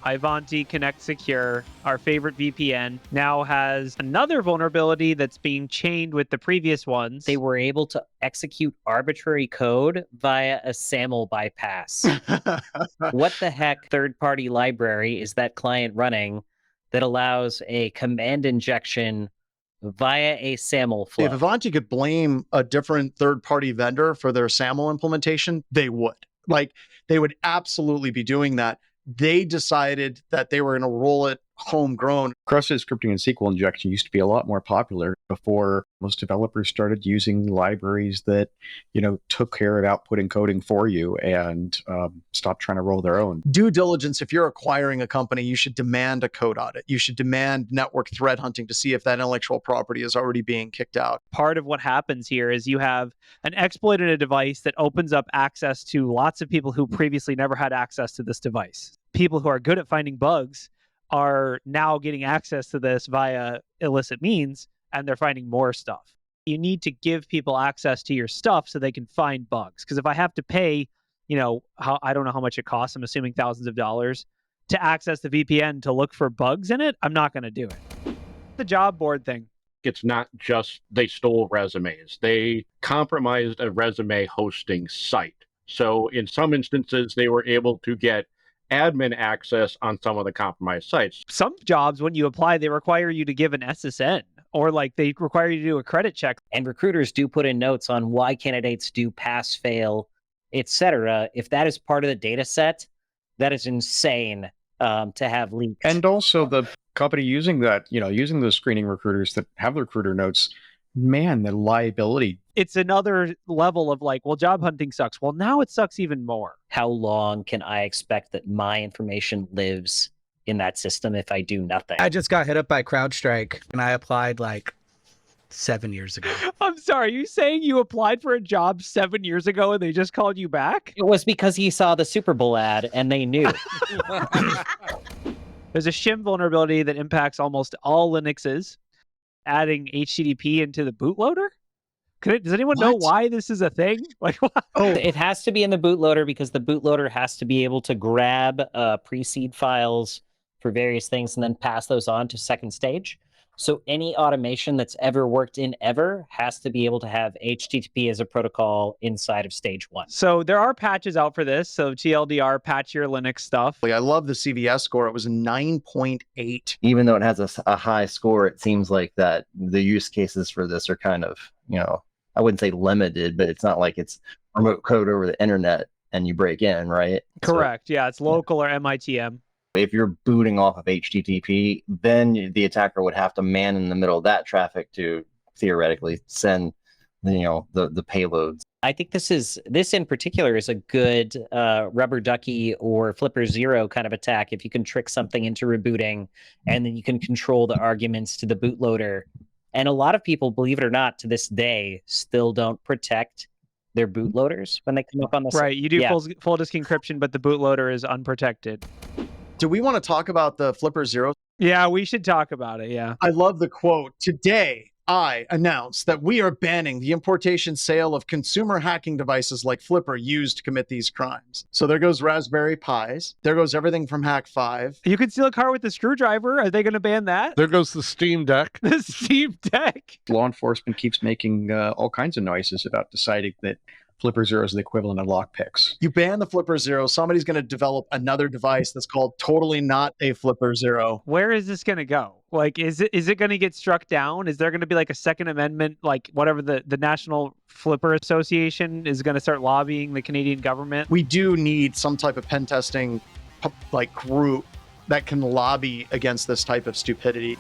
Ivanti Connect Secure, our favorite VPN, now has another vulnerability that's being chained with the previous ones. They were able to execute arbitrary code via a SAML bypass. What the heck third-party library is that client running that allows a command injection via a SAML flow? If Ivanti could blame a different third-party vendor for their SAML implementation, they would. Like, they would absolutely be doing that. They decided that they were going to roll it homegrown. Cross-site scripting and SQL injection used to be a lot more popular before most developers started using libraries that, took care of output encoding for you and stopped trying to roll their own. Due diligence, if you're acquiring a company, you should demand a code audit. You should demand network threat hunting to see if that intellectual property is already being kicked out. Part of what happens here is you have an exploit in a device that opens up access to lots of people who previously never had access to this device. People who are good at finding bugs are now getting access to this via illicit means, and they're finding more stuff. You need to give people access to your stuff so they can find bugs. Because if I have to pay, I don't know how much it costs, I'm assuming thousands of dollars, to access the VPN to look for bugs in it, I'm not going to do it. The job board thing. It's not just they stole resumes. They compromised a resume hosting site. So in some instances, they were able to get admin access on some of the compromised sites. Some jobs, when you apply, they require you to give an SSN, or they require you to do a credit check. And recruiters do put in notes on why candidates do pass, fail, etc. If that is part of the data set, that is insane to have leaked. And also the company using that, using those screening recruiters that have the recruiter notes, man, the liability. It's another level of job hunting sucks. Well, now it sucks even more. How long can I expect that my information lives in that system if I do nothing? I just got hit up by CrowdStrike and I applied 7 years ago. I'm sorry, are you saying you applied for a job 7 years ago and they just called you back? It was because he saw the Super Bowl ad and they knew. There's a Shim vulnerability that impacts almost all Linuxes, adding HTTP into the bootloader. Does anyone know why this is a thing? It has to be in the bootloader because the bootloader has to be able to grab pre-seed files for various things and then pass those on to second stage. So any automation that's ever worked in ever has to be able to have HTTP as a protocol inside of stage 1. So there are patches out for this. So TLDR, patch your Linux stuff. I love the CVS score. It was 9.8. Even though it has a high score, it seems like that the use cases for this are kind of, I wouldn't say limited, but it's not like it's remote code over the internet and you break in, right? Correct. Yeah, it's local or MITM. If you're booting off of HTTP, then the attacker would have to man in the middle of that traffic to theoretically send, the payloads. I think this in particular is a good rubber ducky or flipper zero kind of attack. If you can trick something into rebooting and then you can control the arguments to the bootloader. And a lot of people, believe it or not, to this day, still don't protect their bootloaders when they come up on the site. Right, you do full disk encryption, but the bootloader is unprotected. Do we want to talk about the Flipper Zero? Yeah, we should talk about it, yeah. I love the quote. Today, I announce that we are banning the importation sale of consumer hacking devices like Flipper used to commit these crimes. So there goes Raspberry Pis. There goes everything from Hack5. You can steal a car with a screwdriver. Are they going to ban that? There goes the Steam Deck. The Steam Deck. Law enforcement keeps making all kinds of noises about deciding that Flipper Zero is the equivalent of lockpicks. You ban the Flipper Zero, somebody's going to develop another device that's called totally not a Flipper Zero. Where is this going to go? Is it going to get struck down? Is there going to be a Second Amendment, whatever the National Flipper Association is going to start lobbying the Canadian government? We do need some type of pen testing group that can lobby against this type of stupidity.